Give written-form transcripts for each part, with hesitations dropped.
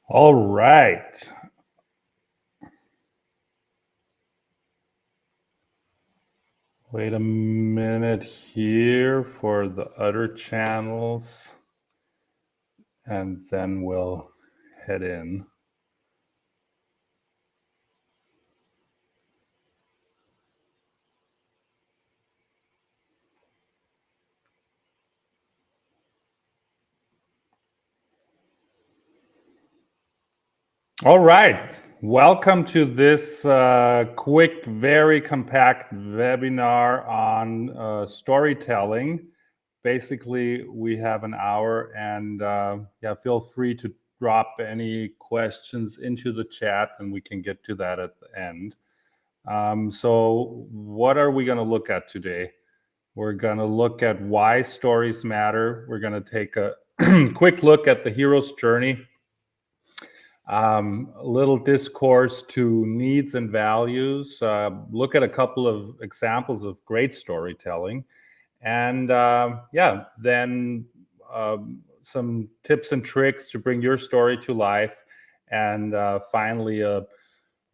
All right. Wait a minute here for the other channels, and then we'll head in. All right. Welcome to this quick, very compact webinar on storytelling. Basically, we have an hour, and yeah, feel free to drop any questions into the chat, and we can get to that at the end. So, what are we going to look at today? We're going to look at why stories matter. We're going to take a quick look at the hero's journey, a little discourse to needs and values, look at a couple of examples of great storytelling, and yeah, then some tips and tricks to bring your story to life, and finally a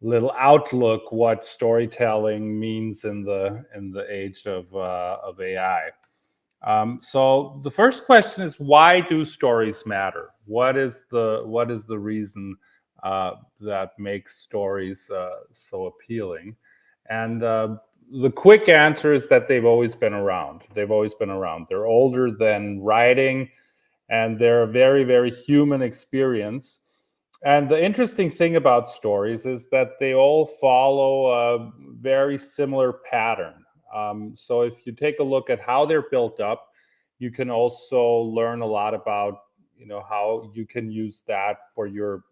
little outlook what storytelling means in the age of AI. So the first question is, why do stories matter? What is the reason that makes stories so appealing? And the quick answer is that they've always been around. They've always been around. They're older than writing, and they're a very, very human experience. And the interesting thing about stories is that they all follow a very similar pattern. So if you take a look at how they're built up, you can also learn a lot about how you can use that for your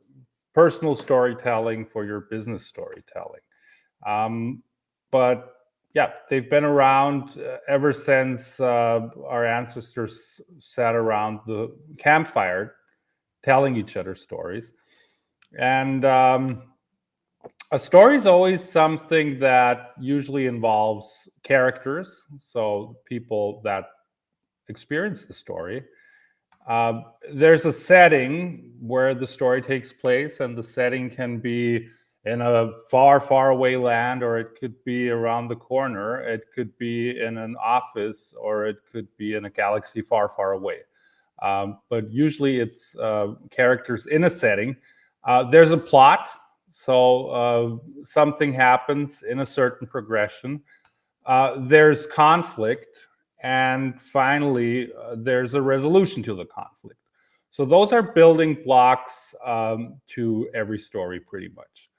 personal storytelling, for your business storytelling. But yeah, they've been around ever since our ancestors sat around the campfire telling each other stories. And a story is always something that usually involves characters, so people that experience the story. There's a setting where the story takes place, and the setting can be in a far, far away land, or it could be around the corner. It could be in an office, or it could be in a galaxy far, far away. But usually it's characters in a setting. There's a plot, so something happens in a certain progression. There's conflict, and finally, there's a resolution to the conflict. So those are building blocks to every story, pretty much.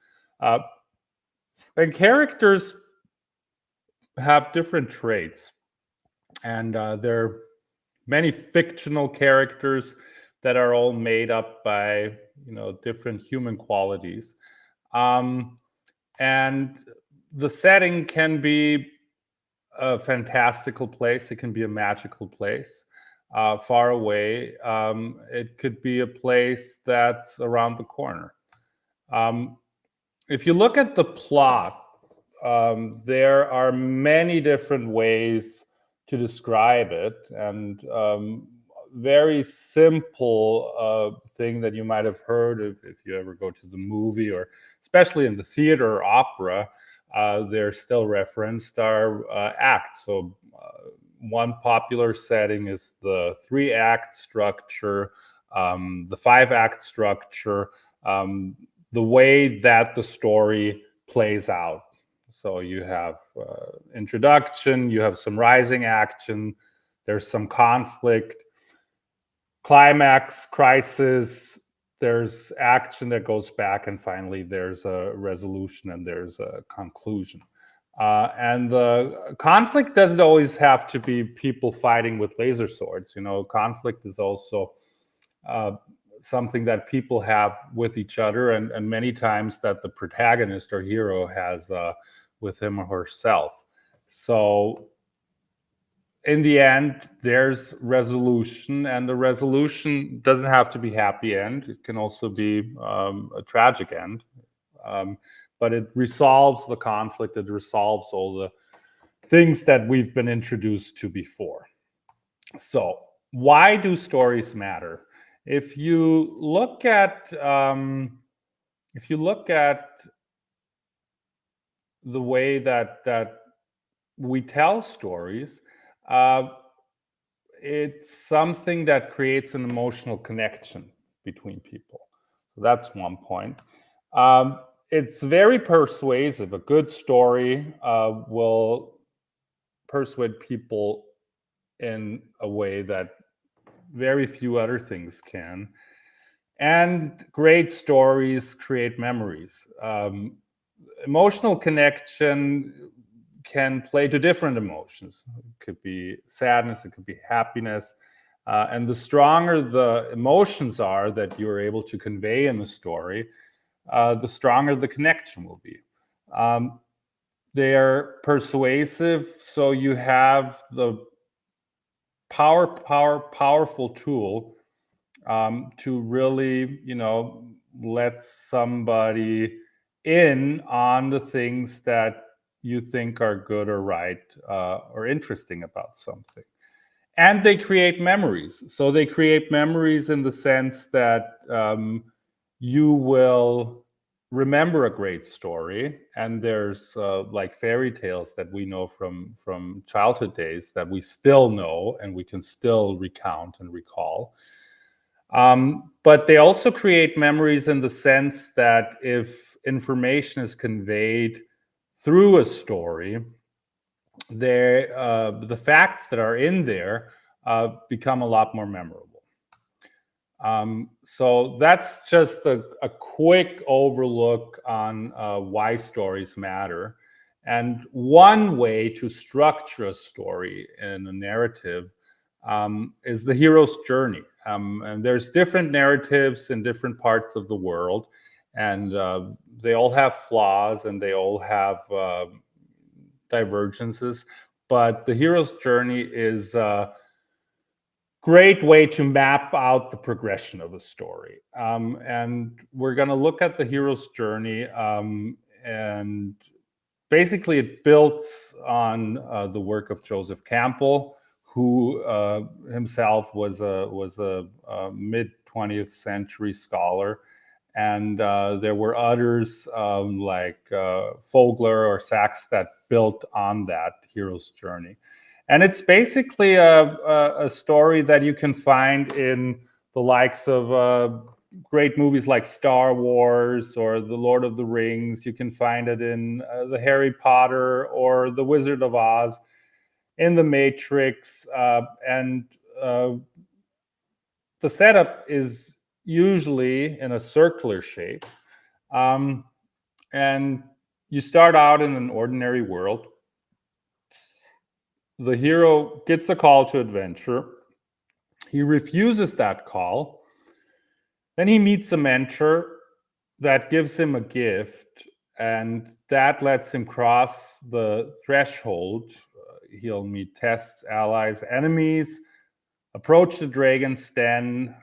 And characters have different traits, and there are many fictional characters that are all made up by different human qualities, and the setting can be a fantastical place. It can be a magical place, far away. It could be a place that's around the corner. Um, if you look at the plot, there are many different ways to describe it, and very simple thing that you might have heard if you ever go to the movie, or especially in the theater or opera, they're still referenced are acts. So one popular setting is the 3-act structure, the 5-act structure, the way that the story plays out. So you have introduction, you have some rising action, there's some conflict, climax, crisis, there's action that goes back, and finally there's a resolution and there's a conclusion. And the conflict doesn't always have to be people fighting with laser swords. Conflict is also something that people have with each other, and many times that the protagonist or hero has with him or herself. So in the end, there's resolution, and the resolution doesn't have to be happy end. It can also be a tragic end, but it resolves the conflict. It resolves all the things that we've been introduced to before. So why do stories matter? If you look at the way that we tell stories, it's something that creates an emotional connection between people. So that's one point. It's very persuasive. A good story will persuade people in a way that very few other things can. And great stories create memories. Emotional connection can play to different emotions. It could be sadness, it could be happiness. And the stronger the emotions are that you're able to convey in the story, the stronger the connection will be. They are persuasive, so you have the powerful tool to really, let somebody in on the things that you think are good or right or interesting about something. And they create memories. So they create memories in the sense that you will remember a great story. And there's like fairy tales that we know from childhood days that we still know and we can still recount and recall. But they also create memories in the sense that if information is conveyed through a story, the facts that are in there become a lot more memorable. So that's just a quick overlook on why stories matter. And one way to structure a story in a narrative is the hero's journey. And there's different narratives in different parts of the world, and they all have flaws and they all have divergences. But the hero's journey is a great way to map out the progression of a story. And we're going to look at the hero's journey, and basically it builds on the work of Joseph Campbell, who himself was a mid 20th century scholar, and there were others like Vogler or Sachs that built on that hero's journey. And it's basically a story that you can find in the likes of great movies like Star Wars or The Lord of the Rings. You can find it in the Harry Potter or The Wizard of Oz, in The Matrix, and the setup is usually in a circular shape. And you start out in an ordinary world. The hero gets a call to adventure. He refuses that call. Then he meets a mentor that gives him a gift, and that lets him cross the threshold. He'll meet tests, allies, enemies, approach the dragon's den,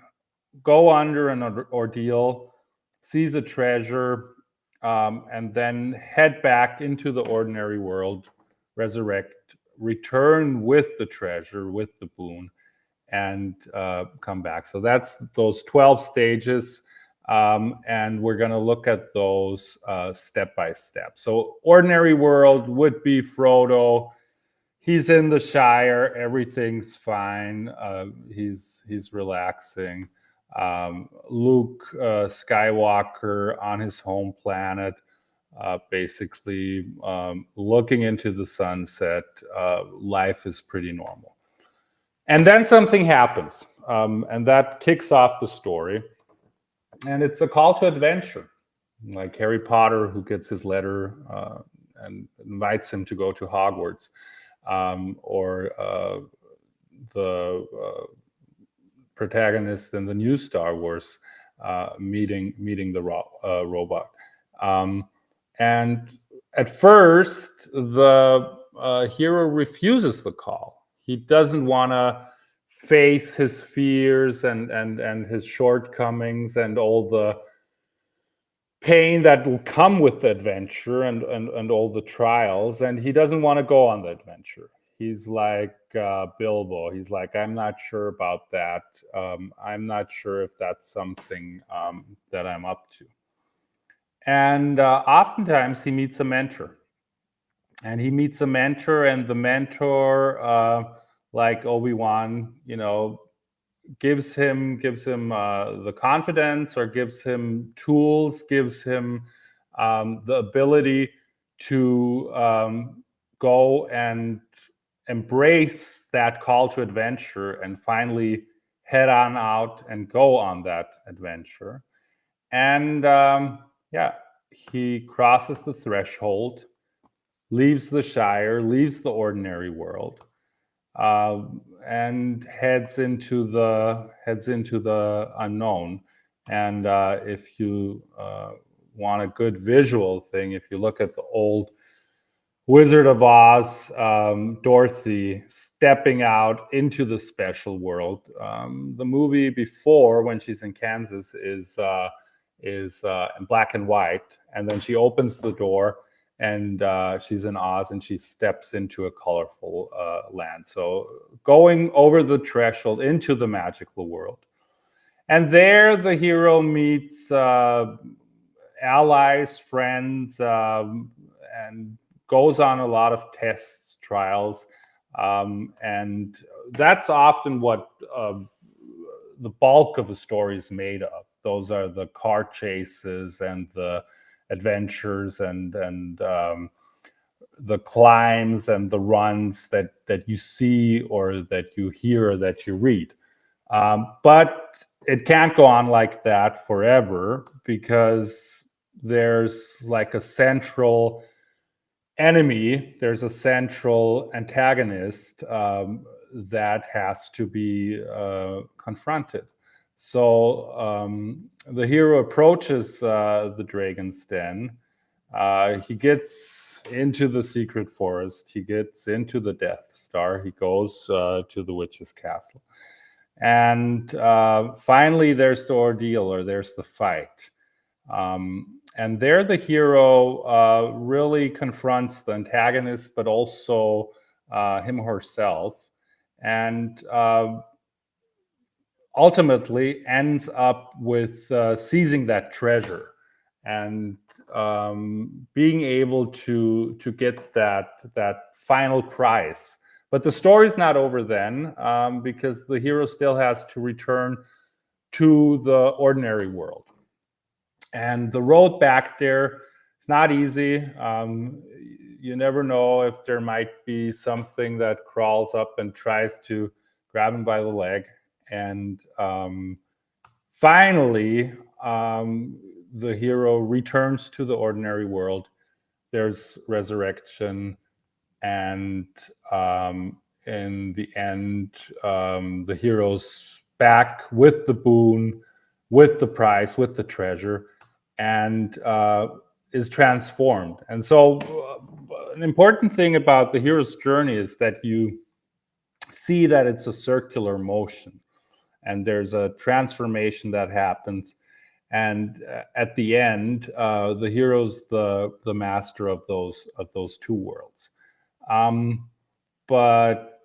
go under an ordeal, seize a treasure, and then head back into the ordinary world, resurrect, return with the treasure, with the boon, and come back. So that's those 12 stages. And we're going to look at those step by step. So ordinary world would be Frodo. He's in the Shire. Everything's fine. He's relaxing. Luke Skywalker on his home planet, basically looking into the sunset. Life is pretty normal. And then something happens, and that kicks off the story. And it's a call to adventure, like Harry Potter, who gets his letter and invites him to go to Hogwarts, or the protagonist in the new Star Wars meeting the robot. And at first, the hero refuses the call. He doesn't want to face his fears and his shortcomings and all the pain that will come with the adventure and all the trials. And he doesn't want to go on the adventure. He's like Bilbo. He's like, I'm not sure about that. I'm not sure if that's something that I'm up to. And oftentimes he meets a mentor. And he meets a mentor, and the mentor, like Obi-Wan, gives him the confidence, or gives him tools, gives him the ability to go and embrace that call to adventure and finally head on out and go on that adventure. And yeah, he crosses the threshold, leaves the Shire, leaves the ordinary world, and heads into the unknown. And if you want a good visual thing, if you look at the old Wizard of Oz, Dorothy stepping out into the special world. The movie before, when she's in Kansas, is in black and white, and then she opens the door and she's in Oz, and she steps into a colorful land. So going over the threshold into the magical world. And there the hero meets allies, friends, and goes on a lot of tests, trials. And that's often what the bulk of a story is made of. Those are the car chases and the adventures and the climbs and the runs that you see, or that you hear, or that you read. But it can't go on like that forever, because there's like a central enemy, there's a central antagonist that has to be confronted. So the hero approaches the Dragon's Den. He gets into the secret forest. He gets into the Death Star. He goes to the witch's castle. And finally, there's the ordeal, or there's the fight. And there the hero really confronts the antagonist, but also him or herself, and ultimately ends up with seizing that treasure and being able to get that final prize. But the story's not over then, because the hero still has to return to the ordinary world. And the road back there is not easy. You never know if there might be something that crawls up and tries to grab him by the leg. And finally, the hero returns to the ordinary world. There's resurrection, and in the end, the hero's back with the boon, with the prize, with the treasure, and is transformed. And so an important thing about the hero's journey is that you see that it's a circular motion, and there's a transformation that happens. And at the end, the hero's the master of those two worlds. But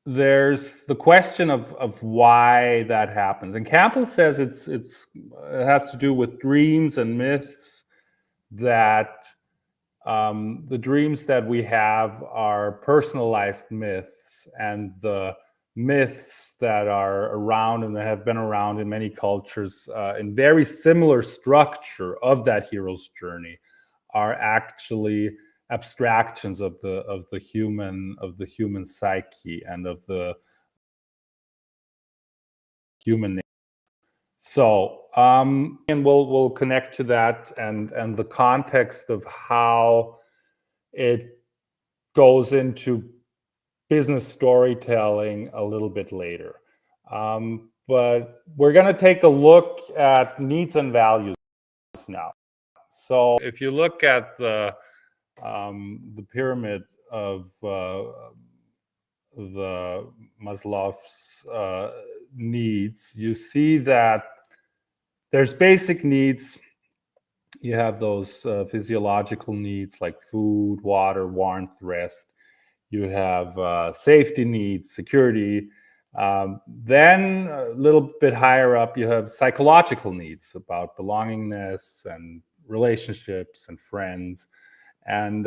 there's the question of why that happens. And Campbell says it has to do with dreams and myths, that the dreams that we have are personalized myths, and the myths that are around and that have been around in many cultures in very similar structure of that hero's journey are actually abstractions of the human psyche and of the human nature. So and we'll connect to that and the context of how it goes into business storytelling a little bit later. But we're going to take a look at needs and values now. So if you look at the pyramid of the Maslow's needs, you see that there's basic needs. You have those physiological needs like food, water, warmth, rest. you have safety needs, security. Then a little bit higher up, you have psychological needs about belongingness and relationships and friends. And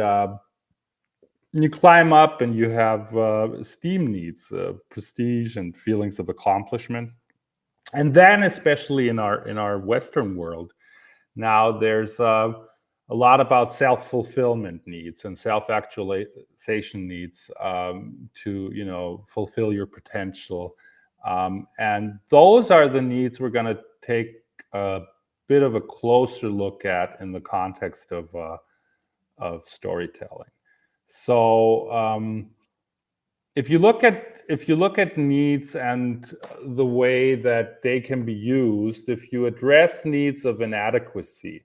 you climb up and you have esteem needs, prestige and feelings of accomplishment. And then, especially in our Western world, now there's a lot about self-fulfillment needs and self-actualization needs, to fulfill your potential, and those are the needs we're going to take a bit of a closer look at in the context of storytelling. So if you look at needs and the way that they can be used, if you address needs of inadequacy,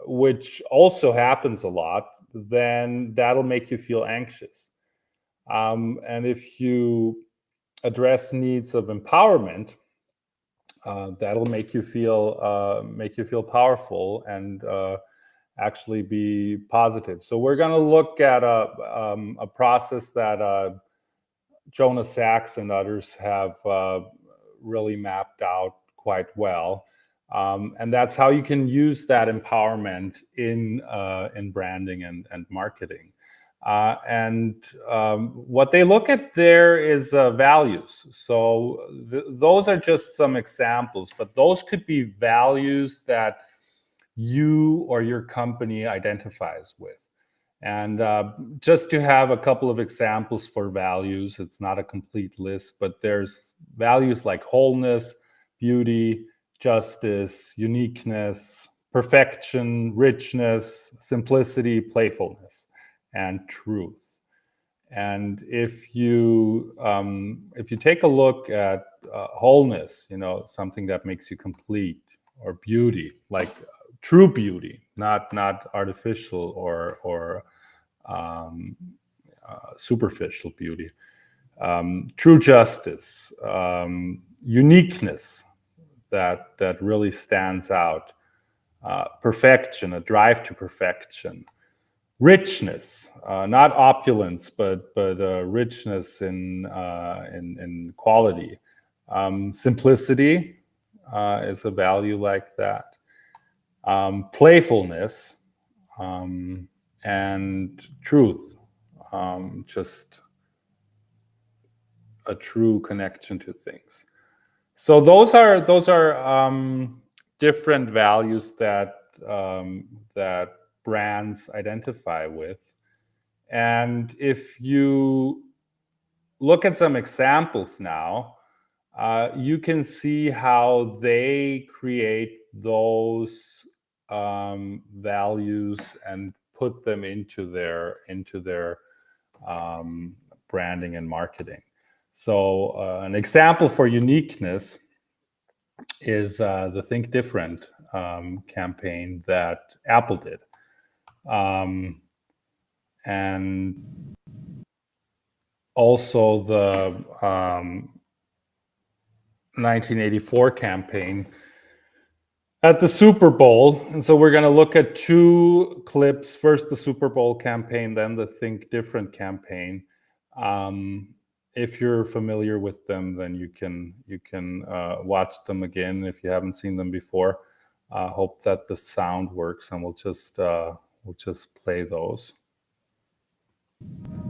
which also happens a lot, then that'll make you feel anxious. And if you address needs of empowerment, that'll make you feel powerful and actually be positive. So we're going to look at a process that Jonas Sachs and others have really mapped out quite well. And that's how you can use that empowerment in branding and marketing. What they look at there is values. So those are just some examples, but those could be values that you or your company identifies with. And just to have a couple of examples for values, it's not a complete list, but there's values like wholeness, beauty, justice, uniqueness, perfection, richness, simplicity, playfulness, and truth. And if you take a look at wholeness, something that makes you complete, or beauty, like true beauty, not artificial or superficial beauty, true justice, uniqueness that really stands out, perfection, a drive to perfection, richness, not opulence, but richness in quality, simplicity is a value like that, playfulness, and truth, just a true connection to things. So those are different values that brands identify with. And if you look at some examples now, you can see how they create those values and put them into their branding and marketing. So an example for uniqueness is the Think Different campaign that Apple did. And also the 1984 campaign at the Super Bowl. And so we're going to look at two clips, first the Super Bowl campaign, then the Think Different campaign. If you're familiar with them, then you can watch them again if you haven't seen them before. Hope that the sound works, and we'll just play those.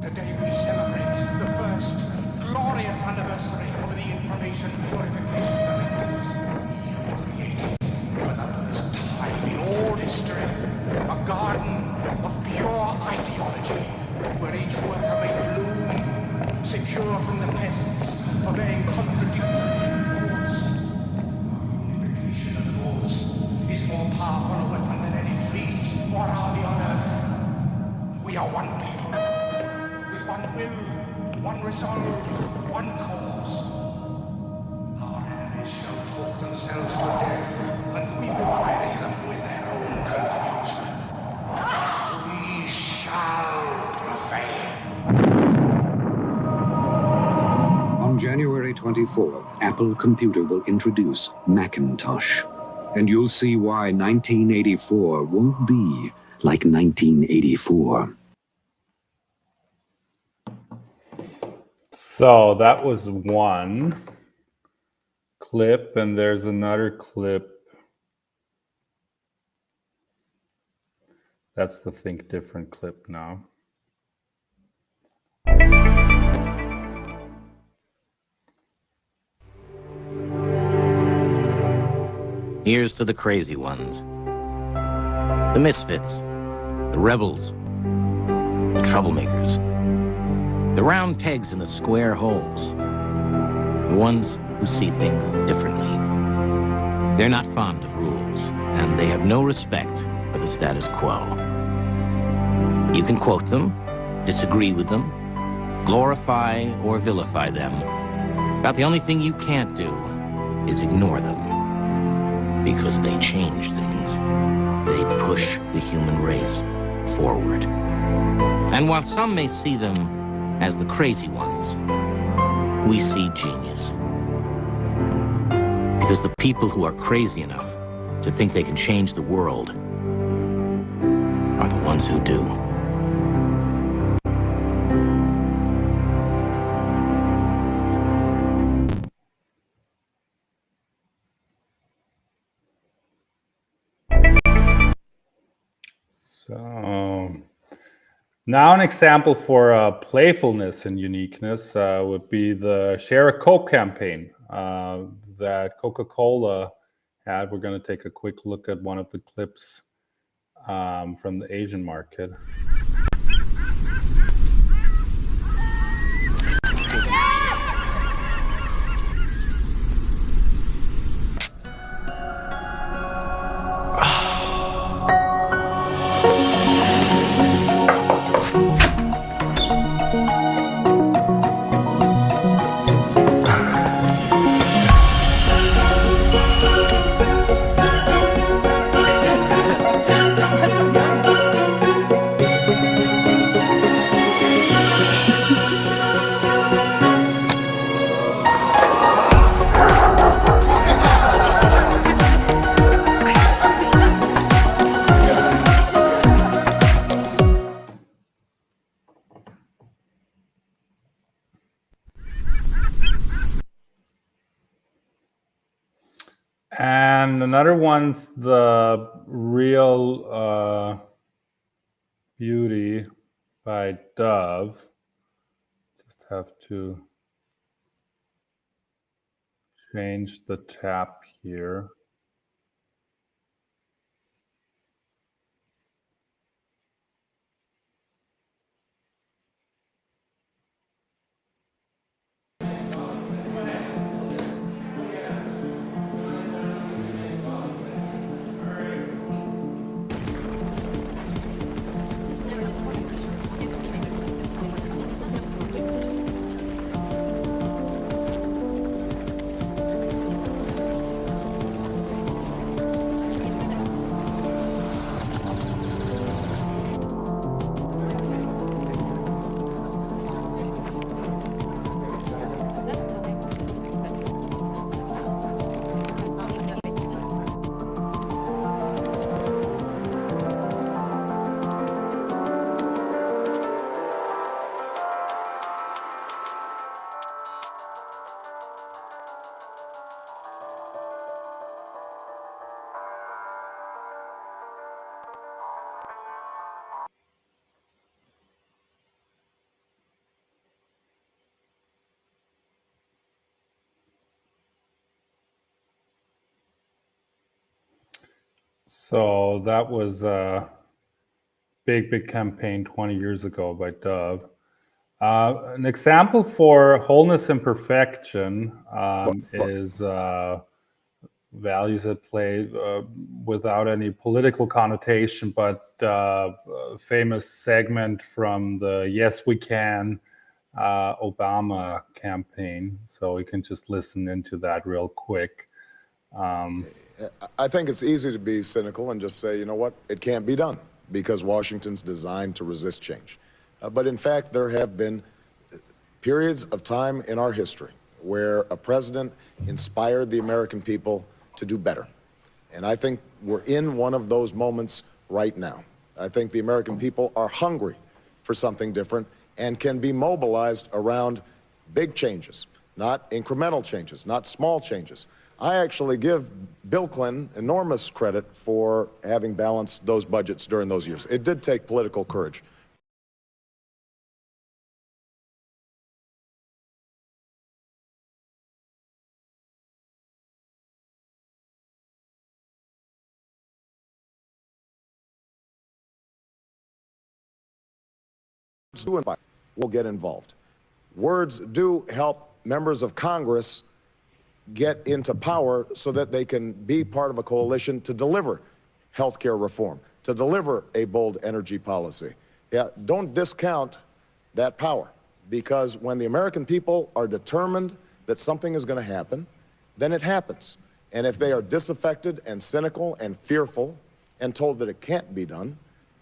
Today we celebrate the first glorious anniversary of the Information Purification Directives. We have created, for the first time in all history, a garden of pure ideology, where each worker may bloom, secure from the pests, obeying contradictory thoughts. Our unification of thoughts is more powerful a weapon than any fleet or army on earth. We are one people, with one will, one resolve, one cause. Our enemies shall talk themselves to death, and we will bury them with their own confusion. We shall prevail. On January 24th, Apple Computer will introduce Macintosh. And you'll see why 1984 won't be like 1984. So that was one clip, and there's another clip. That's the Think Different clip now. Here's to the crazy ones, the misfits, the rebels, the troublemakers, the round pegs in the square holes, the ones who see things differently. They're not fond of rules, and they have no respect for the status quo. You can quote them, disagree with them, glorify or vilify them, but the only thing you can't do is ignore them. Because they change things. They push the human race forward. And while some may see them as the crazy ones, we see genius. Because the people who are crazy enough to think they can change the world are the ones who do. So now an example for playfulness and uniqueness would be the Share a Coke campaign that Coca-Cola had. We're going to take a quick look at one of the clips from the Asian market. And another one's the Real Beauty by Dove. Just have to change the tap here. So that was a big campaign 20 years ago by Dove. An example for wholeness and perfection is values at play without any political connotation, but a famous segment from the Yes We Can Obama campaign. So we can just listen into that real quick. I think it's easy to be cynical and just say, you know what, it can't be done because Washington's designed to resist change. But in fact, there have been periods of time in our history where a president inspired the American people to do better. And I think we're in one of those moments right now. I think the American people are hungry for something different and can be mobilized around big changes, not incremental changes, not small changes. I actually give Bill Clinton enormous credit for having balanced those budgets during those years. It did take political courage. Will get involved. Words do help members of Congress get into power so that they can be part of a coalition to deliver health care reform, to deliver a bold energy policy. Yeah, don't discount that power, because when the American people are determined that something is going to happen, then it happens. And if they are disaffected and cynical and fearful and told that it can't be done,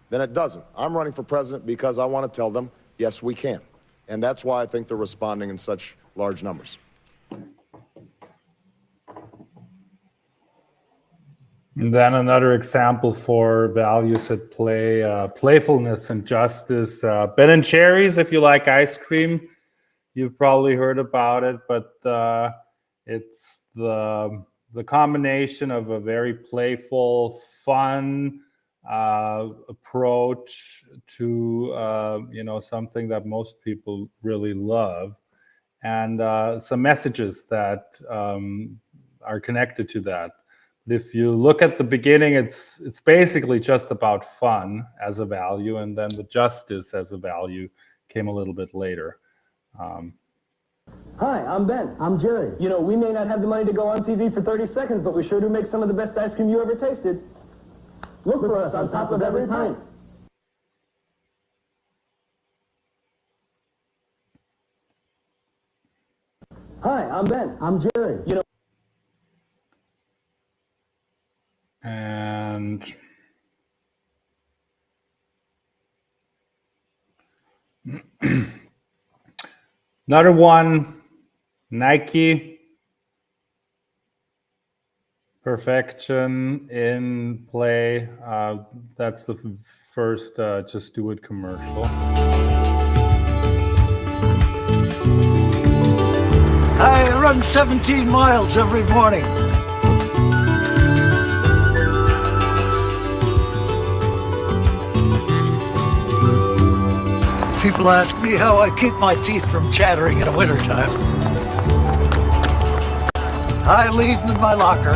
then it doesn't. I'm running for president because I want to tell them, yes, we can. And that's why I think they're responding in such large numbers. And then another example for values at play, playfulness and justice. Ben and Jerry's, if you like ice cream, you've probably heard about it, but it's the combination of a very playful, fun approach to something that most people really love, and some messages that are connected to that. If you look at the beginning, it's basically just about fun as a value, and then the justice as a value came a little bit later. Hi, I'm Ben. I'm Jerry. You know, we may not have the money to go on TV for 30 seconds, but we sure do make some of the best ice cream you ever tasted. Look for us on top of every pint. Hi, I'm Ben. I'm Jerry. You know. And another one, Nike. Perfection in play. That's the first Just Do It commercial. I run 17 miles every morning. People ask me how I keep my teeth from chattering in the wintertime. I leave them in my locker.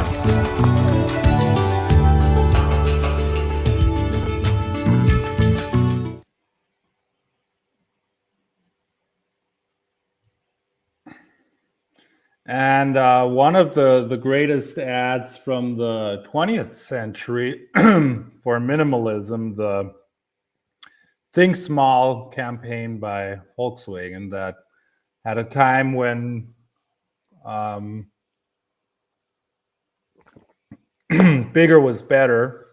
And one of the greatest ads from the 20th century for minimalism, the Think Small campaign by Volkswagen, that at a time when bigger was better,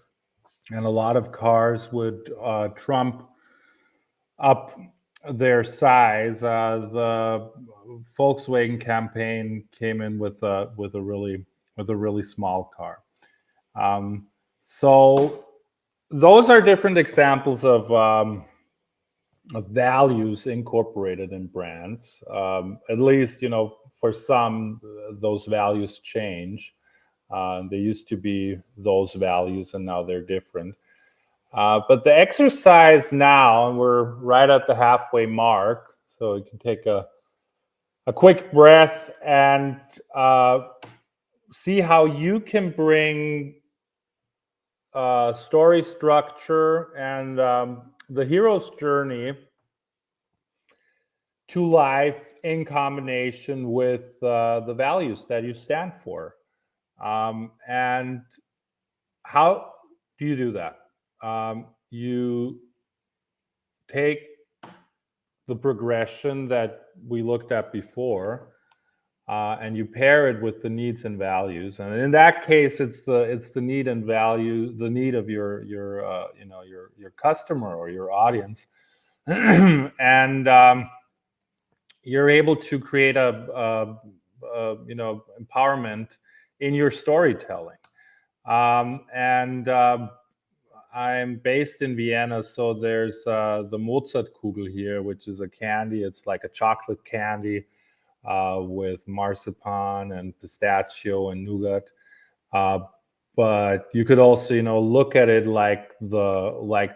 and a lot of cars would trump up their size, the Volkswagen campaign came in with a really small car. So those are different examples of values incorporated in brands. At least, for some, those values change. They used to be those values, and now they're different. But the exercise now, and we're right at the halfway mark, so you can take a quick breath and see how you can bring story structure and the hero's journey to life in combination with the values that you stand for. And how do you do that? You take the progression that we looked at before, and you pair it with the needs and values. And in that case, it's the need and value, the need of your customer or your audience, and you're able to create a empowerment in your storytelling. I'm based in Vienna, so there's the Mozartkugel here, which is a candy. It's like a chocolate candy with marzipan and pistachio and nougat. But you could also, look at it like the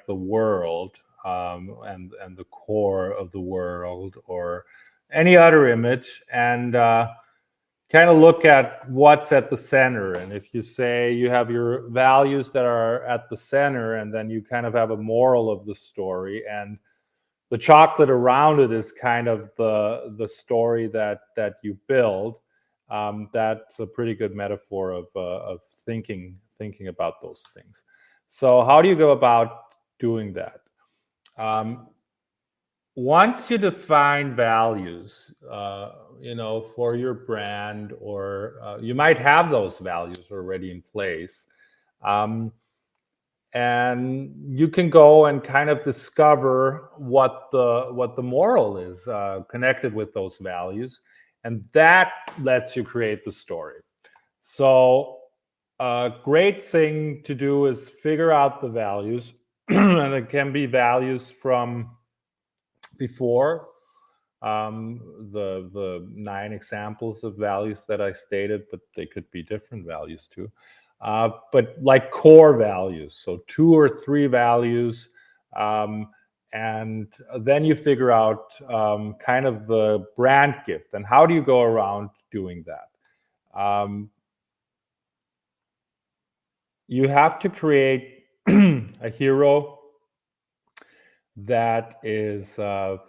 world, and the core of the world, or any other image, and kind of look at what's at the center. And if you say you have your values that are at the center, and then you kind of have a moral of the story, and the chocolate around it is kind of the story that you build. That's a pretty good metaphor of thinking about those things. So how do you go about doing that? Once you define values, for your brand, or you might have those values already in place, and you can go and kind of discover what the moral is connected with those values, and that lets you create the story. So a great thing to do is figure out the values, and it can be values from before, the 9 examples of values that I stated, but they could be different values too. But like core values, so 2 or 3 values, and then you figure out kind of the brand gift, and how do you go around doing that? You have to create a hero that is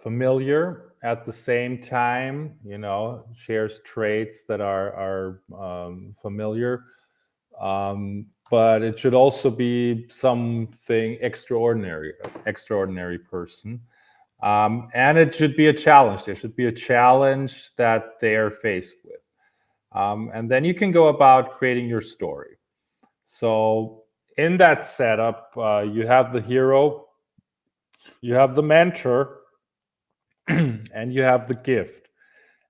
familiar at the same time, shares traits that are familiar, but it should also be something extraordinary person, and it should be a challenge. There should be a challenge that they are faced with, and then you can go about creating your story. So in that setup, you have the hero, you have the mentor, and you have the gift,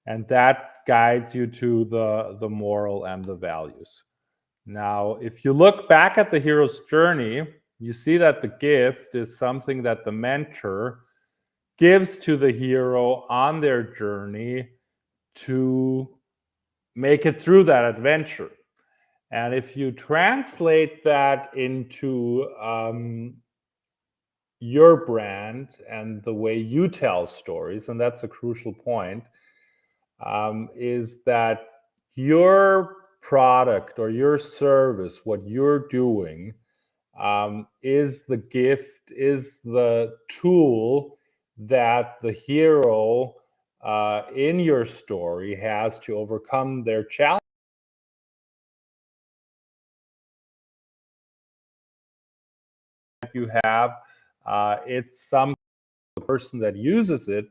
and that guides you to the moral and the values. Now, if you look back at the hero's journey, you see that the gift is something that the mentor gives to the hero on their journey to make it through that adventure. And if you translate that into your brand and the way you tell stories, and that's a crucial point, is that your product or your service, what you're doing, is the gift, is the tool that the hero in your story has to overcome their challenge. You have, it's some person that uses it,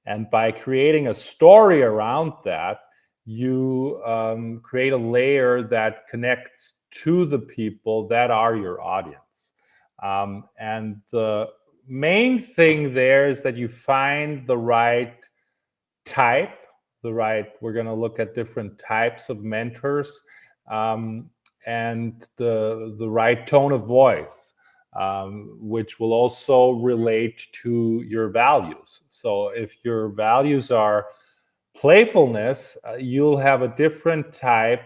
and by creating a story around that, you create a layer that connects to the people that are your audience. And the main thing there is that you find the right type, we're going to look at different types of mentors, and the right tone of voice, which will also relate to your values. So if your values are playfulness, you'll have a different type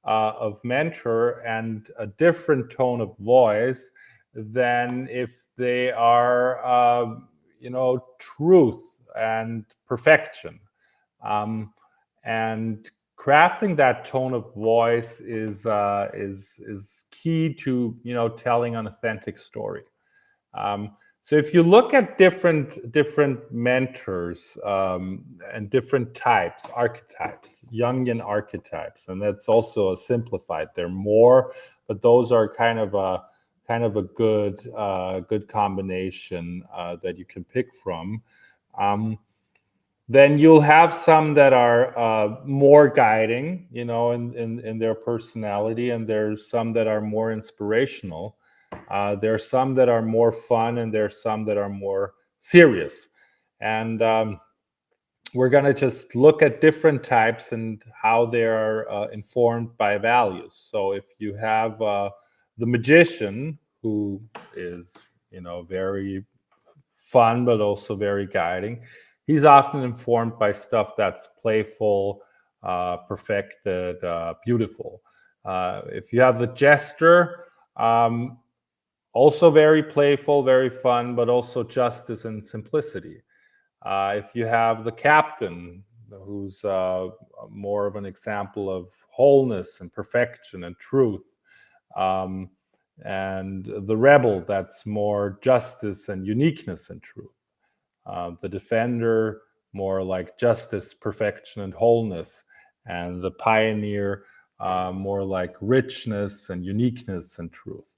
of mentor and a different tone of voice than if they are, truth and perfection. And crafting that tone of voice is key to telling an authentic story. So if you look at different mentors and different archetypes, Jungian archetypes, and that's also a simplified. There are more, but those are kind of a good combination that you can pick from. Then you'll have some that are more guiding, in their personality, and there's some that are more inspirational. There are some that are more fun, and there's some that are more serious. And we're going to just look at different types and how they are informed by values. So if you have the magician, who is, very fun, but also very guiding, he's often informed by stuff that's playful, perfected, beautiful. If you have the jester, also very playful, very fun, but also justice and simplicity. If you have the captain, who's more of an example of wholeness and perfection and truth, and the rebel, that's more justice and uniqueness and truth. The defender, more like justice, perfection, and wholeness, and the pioneer, more like richness and uniqueness and truth.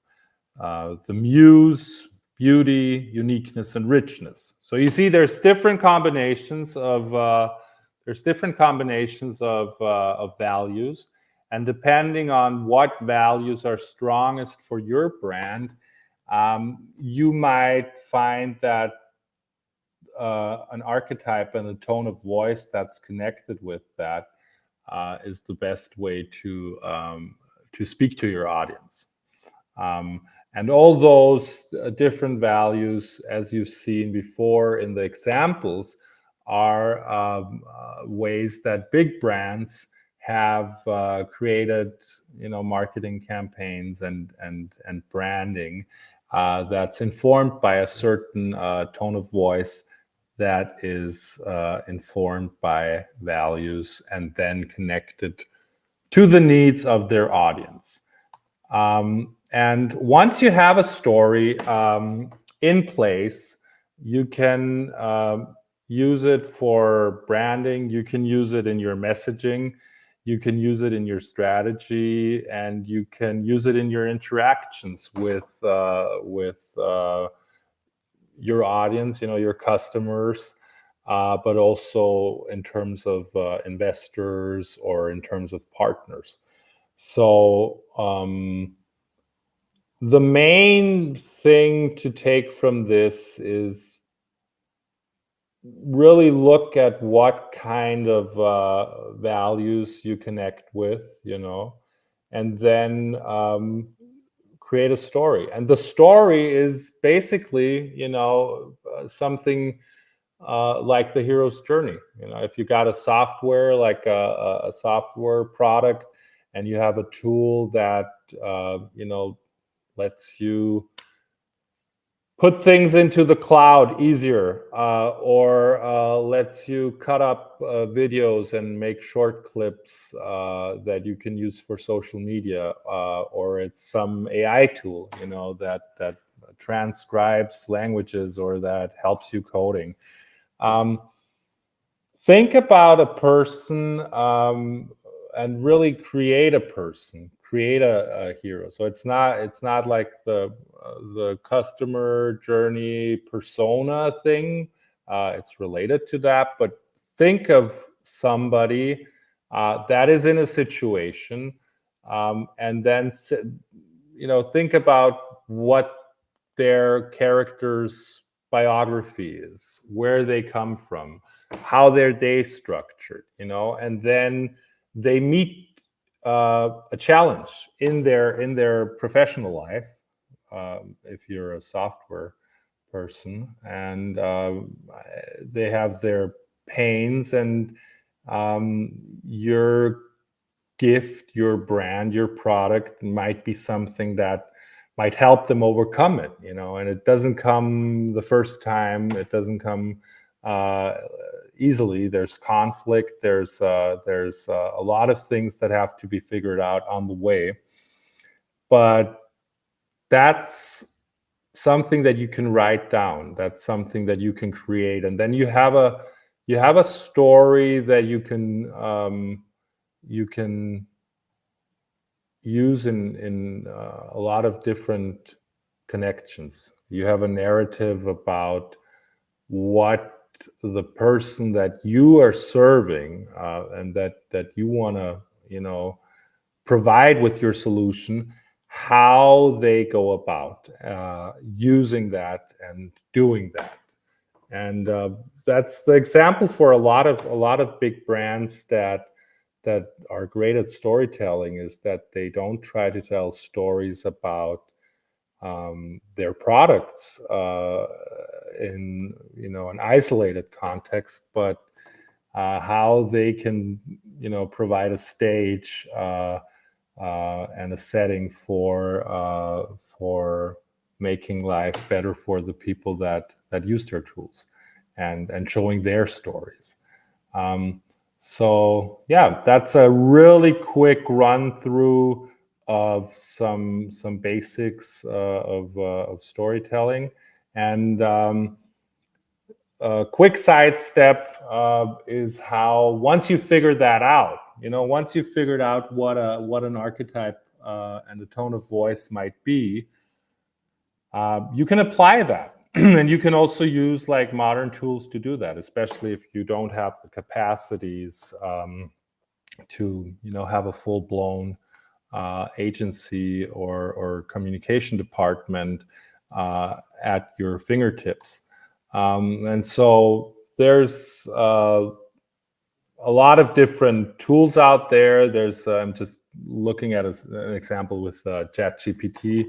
The muse, beauty, uniqueness, and richness. So you see, there's different combinations of values, and depending on what values are strongest for your brand, you might find that an archetype and a tone of voice that's connected with that is the best way to speak to your audience. And all those different values, as you've seen before in the examples, are ways that big brands have created, marketing campaigns and branding that's informed by a certain tone of voice that is informed by values and then connected to the needs of their audience. And once you have a story in place, you can use it for branding, you can use it in your messaging, you can use it in your strategy, and you can use it in your interactions with your audience, your customers, but also in terms of investors or in terms of partners. So the main thing to take from this is really look at what kind of values you connect with, and then create a story. And the story is basically, something like the hero's journey. If you got a software, like a software product, and you have a tool that, lets you put things into the cloud easier, or lets you cut up videos and make short clips that you can use for social media, or it's some AI tool, that transcribes languages or that helps you coding. Think about a person and really create a person, create a hero. So it's not like the customer journey persona thing. It's related to that, but think of somebody that is in a situation, and then think about what their character's biography is, where they come from, how their day structured, and then they meet a challenge in their professional life, if you're a software person, and they have their pains, and your gift, your brand, your product might be something that might help them overcome it, and it doesn't come the first time, it doesn't come easily. There's conflict, there's a lot of things that have to be figured out on the way, but that's something that you can write down, that's something that you can create, and then you have a story that you can use in a lot of different connections. You have a narrative about what the person that you are serving and that you want to provide with your solution, how they go about using that and doing that. And that's the example for a lot of big brands that are great at storytelling, is that they don't try to tell stories about their products in an isolated context, but how they can provide a stage and a setting for making life better for the people that use their tools, and showing their stories. So yeah, that's a really quick run through of some basics of storytelling. And a quick sidestep is how, once you figure that out, once you figured out what an archetype and the tone of voice might be, you can apply that. And you can also use like modern tools to do that, especially if you don't have the capacities to have a full-blown agency or communication department at your fingertips. And so there's a lot of different tools out there. There's I'm just looking at an example with ChatGPT.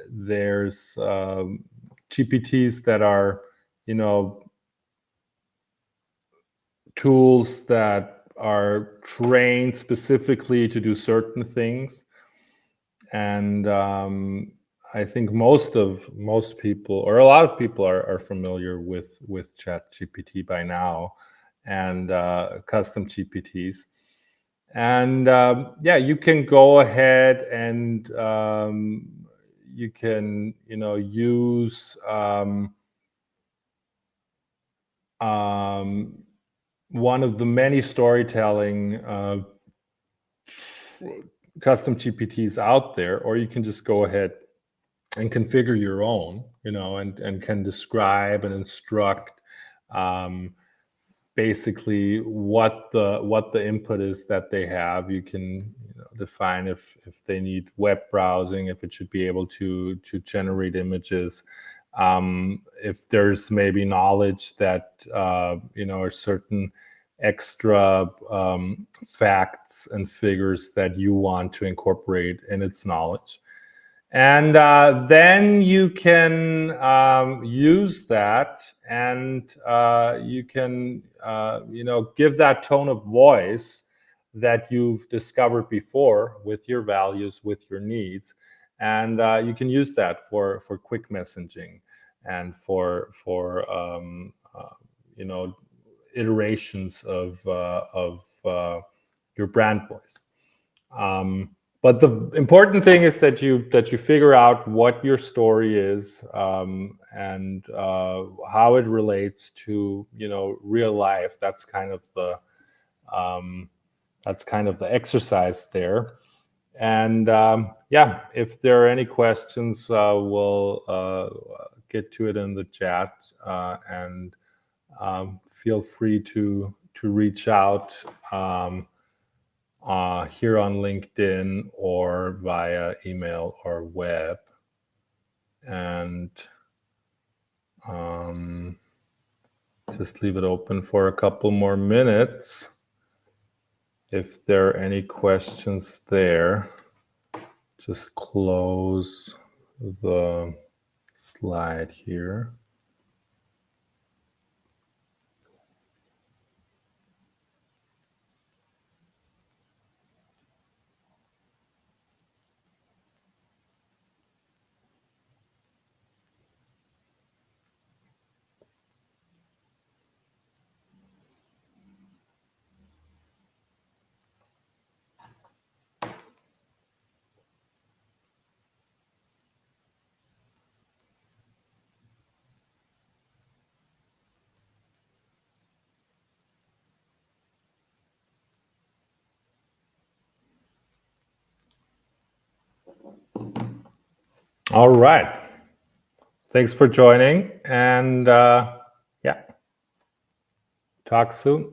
There's GPTs that are, tools that are trained specifically to do certain things. And I think most people, or a lot of people, are familiar with ChatGPT by now, and custom GPTs. And yeah, you can go ahead and you can use one of the many storytelling custom GPTs out there, or you can just go ahead and configure your own, and can describe and instruct basically what the input is that they have. You can define if they need web browsing, if it should be able to generate images, if there's maybe knowledge that or certain extra facts and figures that you want to incorporate in its knowledge. And then you can use that, and you can give that tone of voice that you've discovered before with your values, with your needs, and you can use that for quick messaging and for iterations of your brand voice. But the important thing is that you figure out what your story is, and how it relates to real life. That's kind of the exercise there. And yeah, if there are any questions, we'll get to it in the chat, and feel free to reach out here on LinkedIn or via email or web. And just leave it open for a couple more minutes if there are any questions there. Just close the slide here. All right. Thanks for joining, and yeah, talk soon.